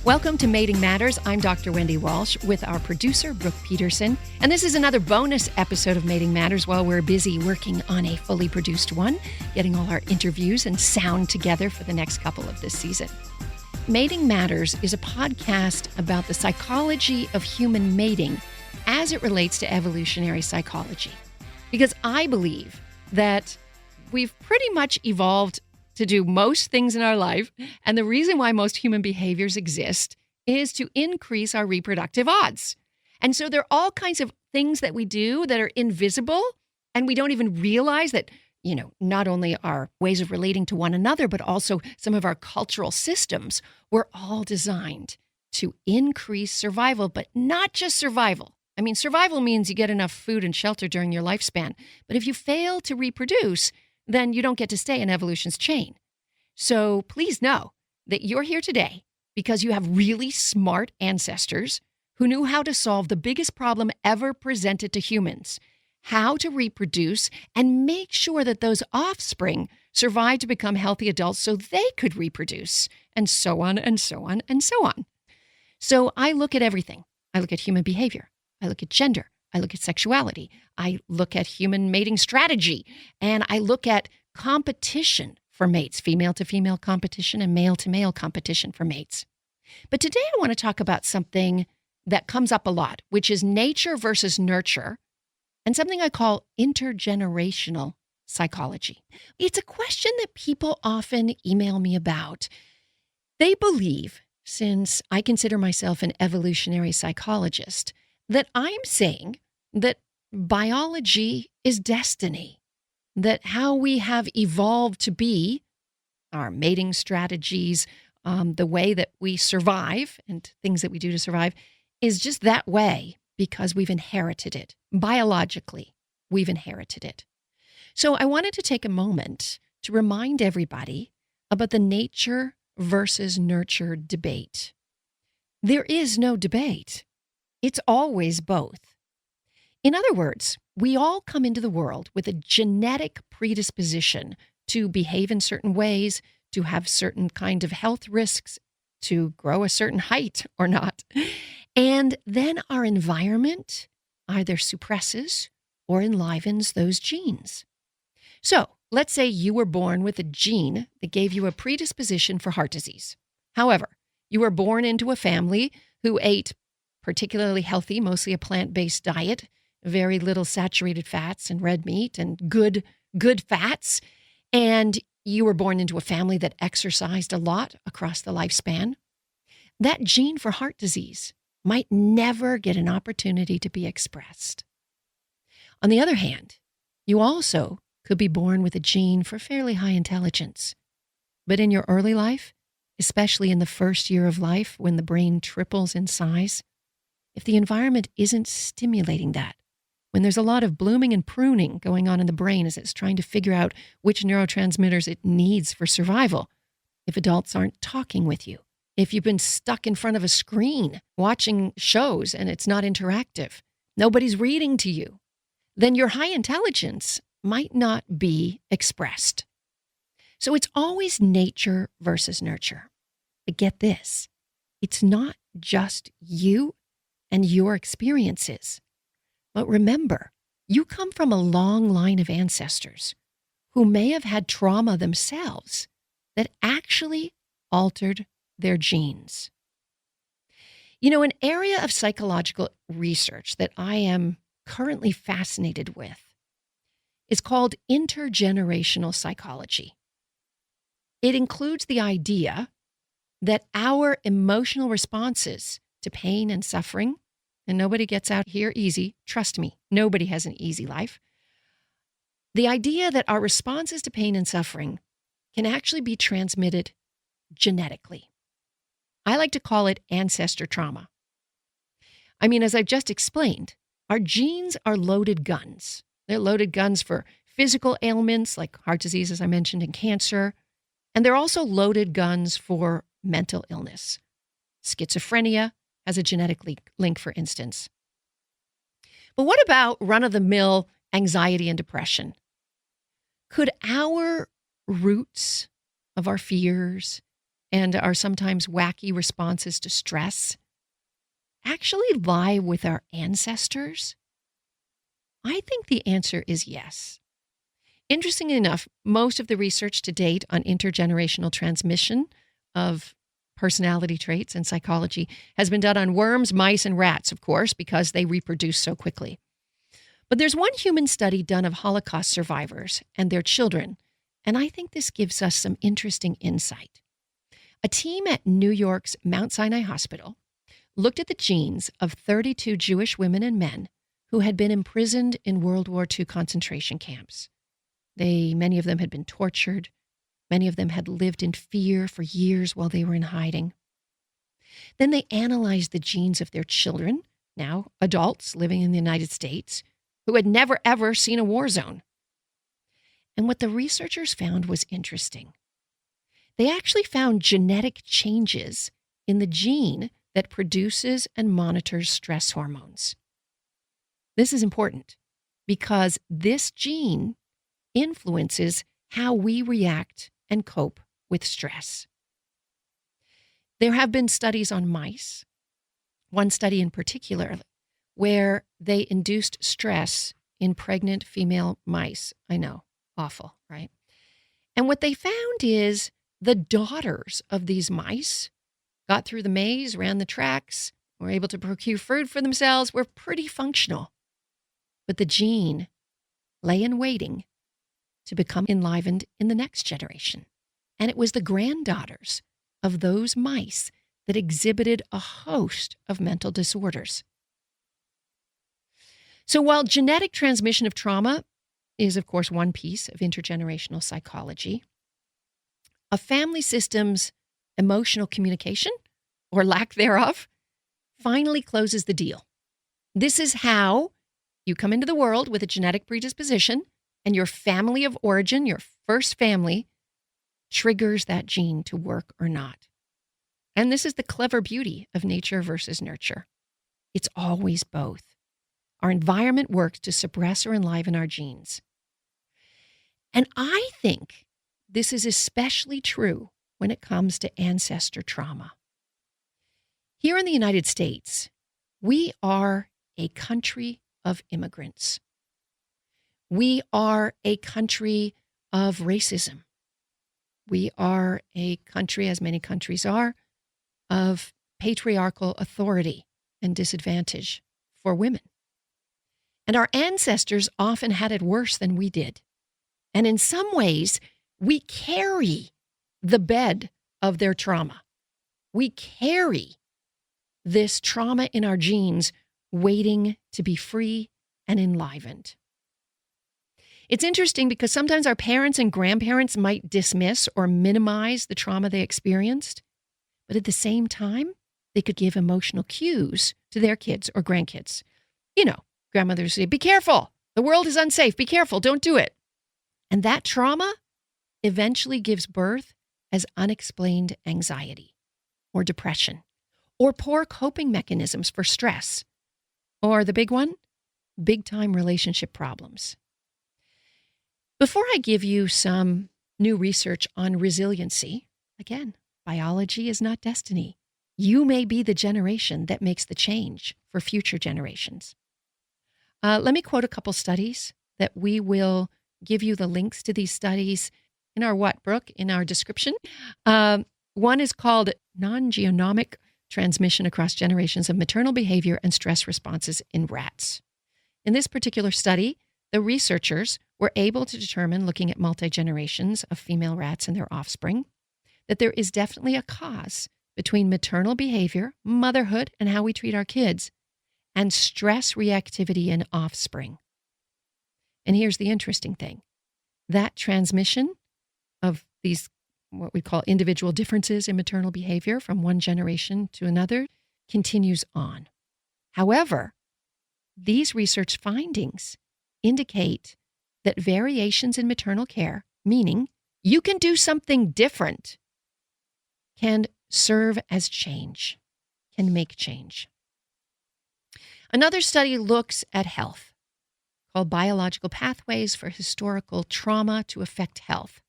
Welcome to Mating Matters. I'm Dr. Wendy Walsh with our producer, Brooke Peterson. And this is another bonus episode of Mating Matters while we're busy working on a fully produced one, getting all our interviews and sound together for the next couple of this season. Mating Matters is a podcast about the psychology of human mating as it relates to evolutionary psychology. Because I believe that we've pretty much evolved to do most things in our life. And the reason why most human behaviors exist is to increase our reproductive odds. And so there are all kinds of things that we do that are invisible, and we don't even realize that, not only our ways of relating to one another, but also some of our cultural systems were all designed to increase survival, but not just survival. I mean, survival means you get enough food and shelter during your lifespan. But if you fail to reproduce, then you don't get to stay in evolution's chain. So please know that you're here today because you have really smart ancestors who knew how to solve the biggest problem ever presented to humans, how to reproduce and make sure that those offspring survive to become healthy adults so they could reproduce, and so on and so on and so on. So I look at everything. I look at human behavior. I look at gender. I look at sexuality. I look at human mating strategy. And I look at competition for mates, female to female competition and male to male competition for mates. But today I want to talk about something that comes up a lot, which is nature versus nurture, and something I call intergenerational psychology. It's a question that people often email me about. They believe, since I consider myself an evolutionary psychologist, that I'm saying that biology is destiny, that how we have evolved to be, our mating strategies, the way that we survive and things that we do to survive is just that way because we've inherited it. Biologically, we've inherited it. So I wanted to take a moment to remind everybody about the nature versus nurture debate. There is no debate. It's always both. In other words, we all come into the world with a genetic predisposition to behave in certain ways, to have certain kind of health risks, to grow a certain height or not. And then our environment either suppresses or enlivens those genes. So let's say you were born with a gene that gave you a predisposition for heart disease. However, you were born into a family who ate particularly healthy, mostly a plant-based diet, very little saturated fats and red meat and good fats. And you were born into a family that exercised a lot across the lifespan. That gene for heart disease might never get an opportunity to be expressed. On the other hand, you also could be born with a gene for fairly high intelligence. But in your early life, especially in the first year of life when the brain triples in size, if the environment isn't stimulating that, when there's a lot of blooming and pruning going on in the brain as it's trying to figure out which neurotransmitters it needs for survival, if adults aren't talking with you, if you've been stuck in front of a screen watching shows and it's not interactive, nobody's reading to you, then your high intelligence might not be expressed. So it's always nature versus nurture. But get this, it's not just you and your experiences. But remember, you come from a long line of ancestors who may have had trauma themselves that actually altered their genes. An area of psychological research that I am currently fascinated with is called intergenerational psychology. It includes the idea that our emotional responses to pain and suffering, and nobody gets out here easy, trust me, nobody has an easy life. The idea that our responses to pain and suffering can actually be transmitted genetically. I like to call it ancestor trauma. I mean, as I've just explained, our genes are loaded guns. They're loaded guns for physical ailments like heart disease, as I mentioned, and cancer. And they're also loaded guns for mental illness. Schizophrenia has a genetic link, for instance. But what about run-of-the-mill anxiety and depression? Could our roots of our fears and our sometimes wacky responses to stress actually lie with our ancestors? I think the answer is yes. Interestingly enough, most of the research to date on intergenerational transmission of personality traits and psychology has been done on worms, mice, and rats, of course, because they reproduce so quickly. But there's one human study done of Holocaust survivors and their children, and I think this gives us some interesting insight. A team at New York's Mount Sinai Hospital looked at the genes of 32 Jewish women and men who had been imprisoned in World War II concentration camps. Many of them had been tortured. Many of them had lived in fear for years while they were in hiding. Then they analyzed the genes of their children, now adults living in the United States, who had never, ever seen a war zone. And what the researchers found was interesting. They actually found genetic changes in the gene that produces and monitors stress hormones. This is important because this gene influences how we react and cope with stress. There have been studies on mice, one study in particular, where they induced stress in pregnant female mice. I know, awful, right? And what they found is the daughters of these mice got through the maze, ran the tracks, were able to procure food for themselves, were pretty functional. But the gene lay in waiting to become enlivened in the next generation. And it was the granddaughters of those mice that exhibited a host of mental disorders. So while genetic transmission of trauma is, of course, one piece of intergenerational psychology, a family system's emotional communication, or lack thereof, finally closes the deal. This is how you come into the world with a genetic predisposition, and your family of origin, your first family, triggers that gene to work or not. And this is the clever beauty of nature versus nurture. It's always both. Our environment works to suppress or enliven our genes. And I think this is especially true when it comes to ancestor trauma. Here in the United States, we are a country of immigrants. We are a country of racism. We are a country, as many countries are, of patriarchal authority and disadvantage for women. And our ancestors often had it worse than we did. And in some ways, we carry the bed of their trauma. We carry this trauma in our genes, waiting to be free and enlivened. It's interesting because sometimes our parents and grandparents might dismiss or minimize the trauma they experienced, but at the same time, they could give emotional cues to their kids or grandkids. You know, grandmothers say, be careful, the world is unsafe, be careful, don't do it. And that trauma eventually gives birth as unexplained anxiety or depression or poor coping mechanisms for stress, or the big one, big-time relationship problems. Before I give you some new research on resiliency, again, biology is not destiny. You may be the generation that makes the change for future generations. Let me quote a couple studies that we will give you the links to these studies in our what, Brooke? In our description. One is called Non-Genomic Transmission Across Generations of Maternal Behavior and Stress Responses in Rats. In this particular study, the researchers were able to determine, looking at multi-generations of female rats and their offspring, that there is definitely a cause between maternal behavior, motherhood, and how we treat our kids, and stress reactivity in offspring. And here's the interesting thing. That transmission of these, what we call individual differences in maternal behavior from one generation to another, continues on. However, these research findings indicate that variations in maternal care, meaning you can do something different, can serve as change, can make change. Another study looks at health, called Biological Pathways for Historical Trauma to Affect Health.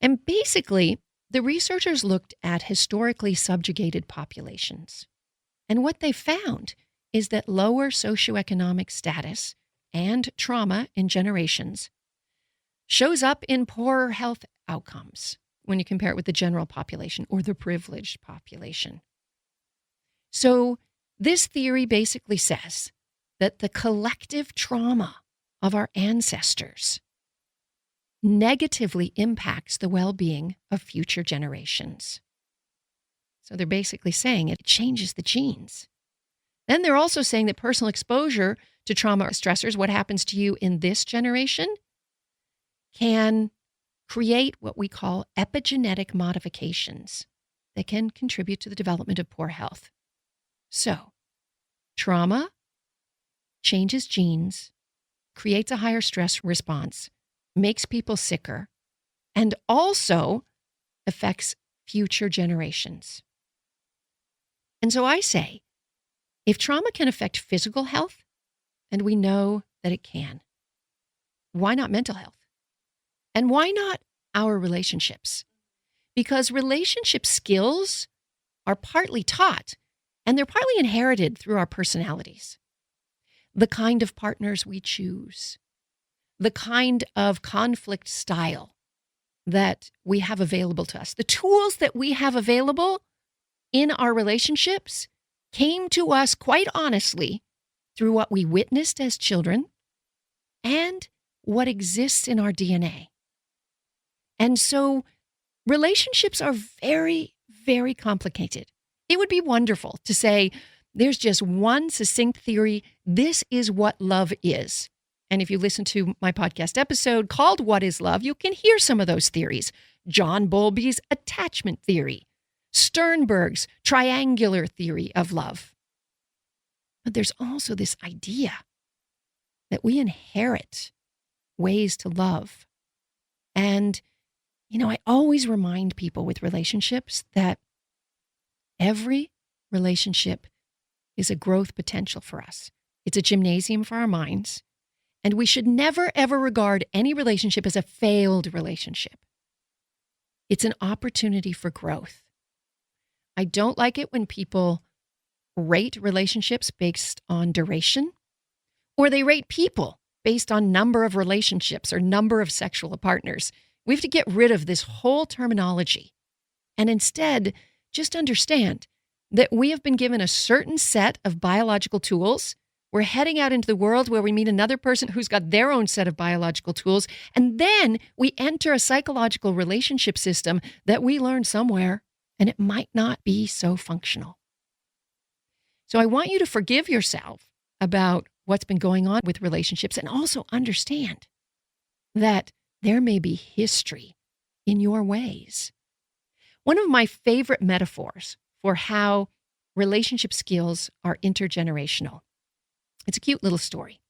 And basically, the researchers looked at historically subjugated populations. And what they found is that lower socioeconomic status and trauma in generations shows up in poorer health outcomes when you compare it with the general population or the privileged population. So this theory basically says that the collective trauma of our ancestors negatively impacts the well-being of future generations. So they're basically saying it changes the genes. Then they're also saying that personal exposure to trauma or stressors, what happens to you in this generation, can create what we call epigenetic modifications that can contribute to the development of poor health. So, trauma changes genes, creates a higher stress response, makes people sicker, and also affects future generations. And so I say, if trauma can affect physical health, and we know that it can, why not mental health? And why not our relationships? Because relationship skills are partly taught, and they're partly inherited through our personalities. The kind of partners we choose, the kind of conflict style that we have available to us, the tools that we have available in our relationships came to us quite honestly through what we witnessed as children and what exists in our DNA. And so relationships are very, very complicated. It would be wonderful to say, there's just one succinct theory. This is what love is. And if you listen to my podcast episode called What is Love, you can hear some of those theories. John Bowlby's attachment theory, Sternberg's triangular theory of love. But there's also this idea that we inherit ways to love. And, I always remind people with relationships that every relationship is a growth potential for us. It's a gymnasium for our minds. And we should never, ever regard any relationship as a failed relationship. It's an opportunity for growth. I don't like it when people rate relationships based on duration, or they rate people based on number of relationships or number of sexual partners. We have to get rid of this whole terminology and instead just understand that we have been given a certain set of biological tools. We're heading out into the world where we meet another person who's got their own set of biological tools, and then we enter a psychological relationship system that we learned somewhere, and it might not be so functional. So I want you to forgive yourself about what's been going on with relationships and also understand that there may be history in your ways. One of my favorite metaphors for how relationship skills are intergenerational. It's a cute little story.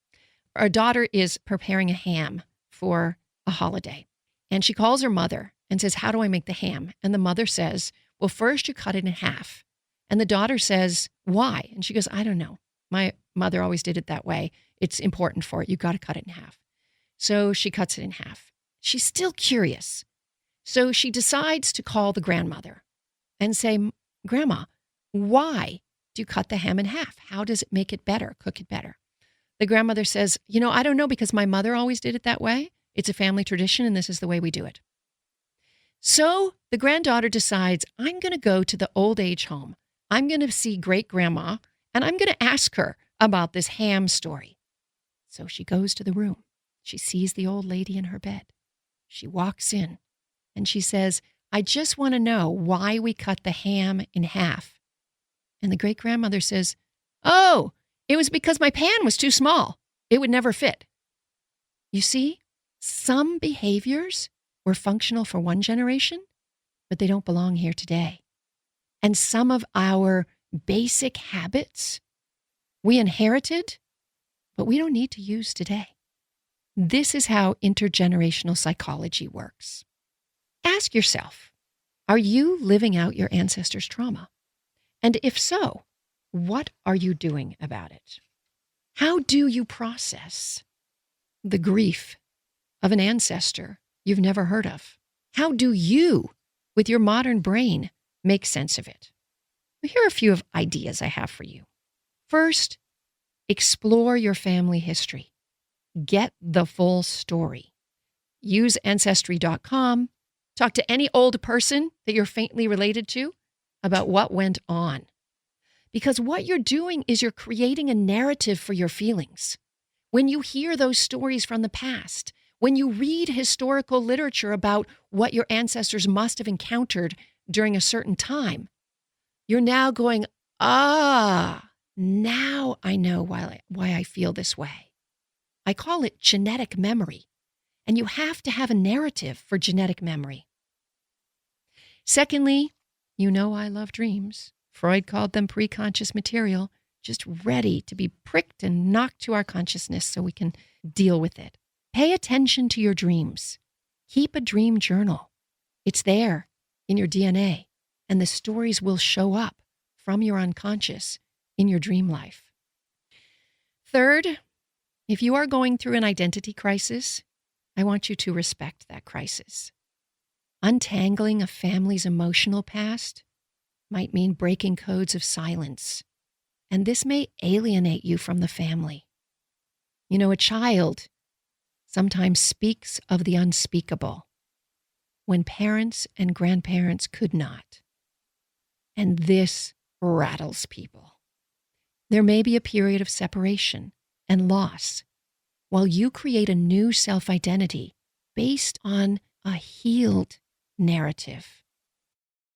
Our daughter is preparing a ham for a holiday, and she calls her mother and says, "How do I make the ham?" And the mother says, "Well, first you cut it in half." And the daughter says, "Why?" And she goes, "I don't know. My mother always did it that way. It's important for it. You got to cut it in half." So she cuts it in half. She's still curious. So she decides to call the grandmother and say, "Grandma, why do you cut the ham in half? How does it make it better, cook it better?" The grandmother says, "I don't know, because my mother always did it that way. It's a family tradition, and this is the way we do it." So the granddaughter decides, I'm going to go to the old age home. I'm going to see great grandma, and I'm going to ask her about this ham story. So she goes to the room. She sees the old lady in her bed. She walks in, and she says, "I just want to know why we cut the ham in half." And the great-grandmother says, "Oh, it was because my pan was too small. It would never fit." You see, some behaviors were functional for one generation, but they don't belong here today. And some of our basic habits we inherited, but we don't need to use today. This is how intergenerational psychology works. Ask yourself, are you living out your ancestors' trauma? And if so, what are you doing about it? How do you process the grief of an ancestor you've never heard of? How do you with your modern brain, make sense of it. Here are a few of ideas I have for you. First, explore your family history. Get the full story. Use Ancestry.com. Talk to any old person that you're faintly related to about what went on. Because what you're doing is you're creating a narrative for your feelings. When you hear those stories from the past, when you read historical literature about what your ancestors must have encountered during a certain time, you're now going, now I know why I feel this way. I call it genetic memory. And you have to have a narrative for genetic memory. Secondly, you know I love dreams. Freud called them preconscious material, just ready to be pricked and knocked to our consciousness so we can deal with it. Pay attention to your dreams. Keep a dream journal. It's there in your DNA, and the stories will show up from your unconscious in your dream life. Third, if you are going through an identity crisis, I want you to respect that crisis. Untangling a family's emotional past might mean breaking codes of silence, and this may alienate you from the family. You know, a child sometimes speaks of the unspeakable when parents and grandparents could not, and this rattles people. There may be a period of separation and loss, while you create a new self-identity based on a healed narrative.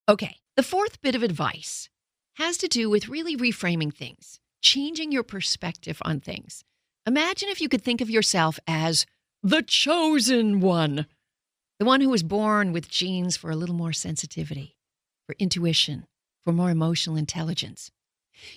Okay, the fourth bit of advice has to do with really reframing things, changing your perspective on things. Imagine if you could think of yourself as the chosen one, the one who was born with genes for a little more sensitivity, for intuition, for more emotional intelligence.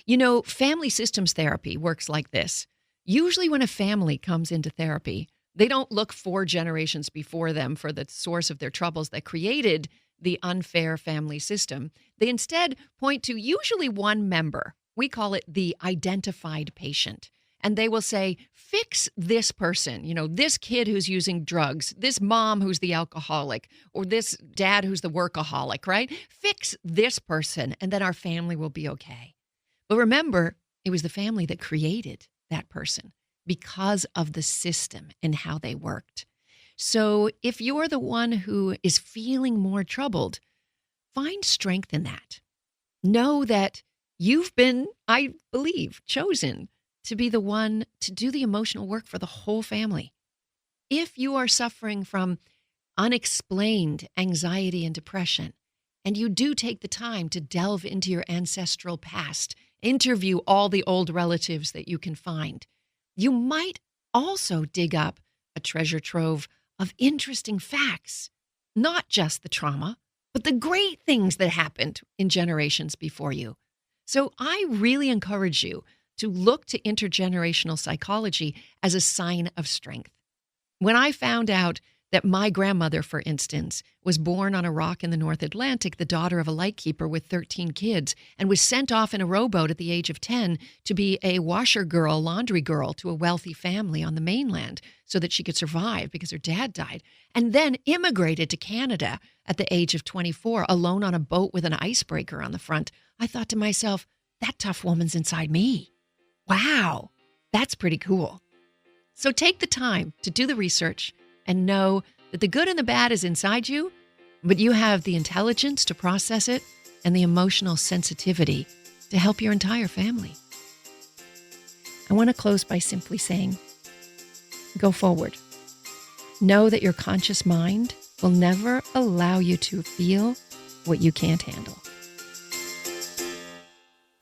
You know, family systems therapy works like this. Usually when a family comes into therapy, they don't look 4 generations before them for the source of their troubles that created the unfair family system. They instead point to usually one member. We call it the identified patient. And they will say, fix this person, you know, this kid who's using drugs, this mom who's the alcoholic, or this dad who's the workaholic, right? Fix this person, and then our family will be okay. But remember, it was the family that created that person because of the system and how they worked. So if you're the one who is feeling more troubled, find strength in that. Know that you've been, I believe, chosen to be the one to do the emotional work for the whole family. If you are suffering from unexplained anxiety and depression, and you do take the time to delve into your ancestral past, interview all the old relatives that you can find, you might also dig up a treasure trove of interesting facts, not just the trauma, but the great things that happened in generations before you. So I really encourage you to look to intergenerational psychology as a sign of strength. When I found out that my grandmother, for instance, was born on a rock in the North Atlantic, the daughter of a lightkeeper with 13 kids, and was sent off in a rowboat at the age of 10 to be a washer girl, laundry girl to a wealthy family on the mainland so that she could survive because her dad died, and then immigrated to Canada at the age of 24, alone on a boat with an icebreaker on the front, I thought to myself, that tough woman's inside me. Wow, that's pretty cool. So take the time to do the research and know that the good and the bad is inside you, but you have the intelligence to process it and the emotional sensitivity to help your entire family. I want to close by simply saying, go forward. Know that your conscious mind will never allow you to feel what you can't handle.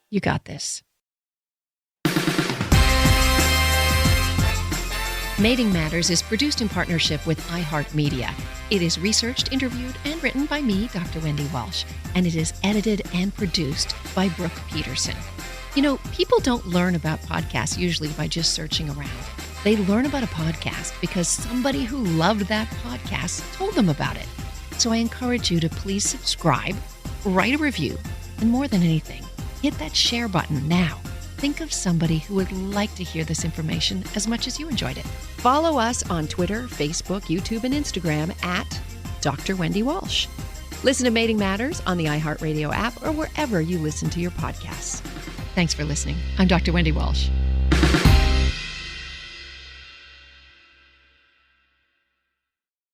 You got this. Mating Matters is produced in partnership with iHeartMedia. It is researched, interviewed, and written by me, Dr. Wendy Walsh, and it is edited and produced by Brooke Peterson. You know, people don't learn about podcasts usually by just searching around. They learn about a podcast because somebody who loved that podcast told them about it. So I encourage you to please subscribe, write a review, and more than anything, hit that share button now. Think of somebody who would like to hear this information as much as you enjoyed it. Follow us on Twitter, Facebook, YouTube, and Instagram at Dr. Wendy Walsh. Listen to Mating Matters on the iHeartRadio app or wherever you listen to your podcasts. Thanks for listening. I'm Dr. Wendy Walsh.